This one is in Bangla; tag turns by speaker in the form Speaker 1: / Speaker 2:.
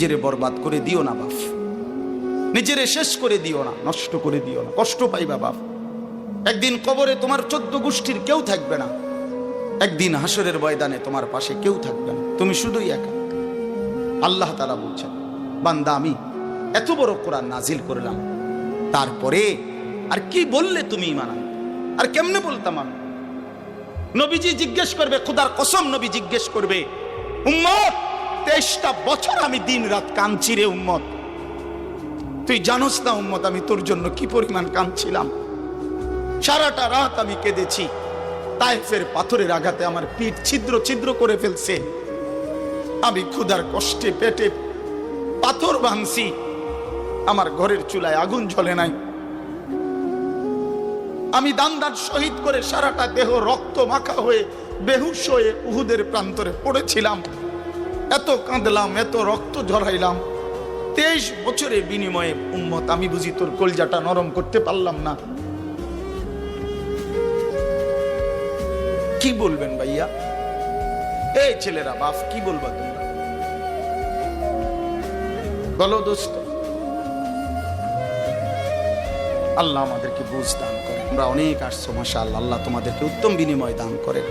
Speaker 1: নিজেরে বরবাদ করে দিও না বাপ, নিজেরে শেষ করে দিও না, নষ্ট করে দিও না, কষ্ট পাইবা বাপ। একদিন কবরে তোমার 14 গোষ্ঠীর কেউ থাকবে না, একদিন হাসরের ময়দানে তোমার পাশে কেউ থাকবে না, তুমি শুধুই একা। আল্লাহ তাআলা বলছেন, বান্দা আমি এত বড় কোরআন নাজিল করলাম, তারপরে আর কি বললে তুমি ঈমান আনতে? আর কেমনে বলতাম আমি? নবীজি জিজ্ঞেস করবে, খোদার কসম নবী জিজ্ঞেস করবে, উম্মত 23টা বছর আমি দিন রাত কাঁদছি রে উম্মত, তুই জানোস না উম্মত আমি তোর জন্য কি পরিমাণ কাঁদছিলাম। সারাটা রাত আমি কেঁদেছি, তায়েফের পাথরের আঘাতে আমার পিঠ ছিদ্র ছিদ্র করে ফেলছে, আমি ক্ষুধার কষ্টে পেটে পাথর ভাঙছি, আমার ঘরের চুলায় আগুন জ্বলে নাই, আমি দান্দার শহীদ করে সারাটা দেহ রক্ত মাখা হয়ে বেহুশ হয়ে উহুদের প্রান্তরে পড়েছিলাম, এত কাঁদলাম, এত রক্ত ঝরাইলাম, 23 বছরের বিনিময়ে উম্মত আমি বুঝি তোর কলজাটা নরম করতে পারলাম না। কি বলবেন ভাইয়া? এই ছেলেরা বাপ কি বলবা তোমরা? বলো দোস্ত। আল্লাহ আমাদেরকে বুঝ দান করে, আমরা অনেক আসছো মাশাআল্লাহ, আল্লাহ তোমাদেরকে উত্তম বিনিময় দান করেন।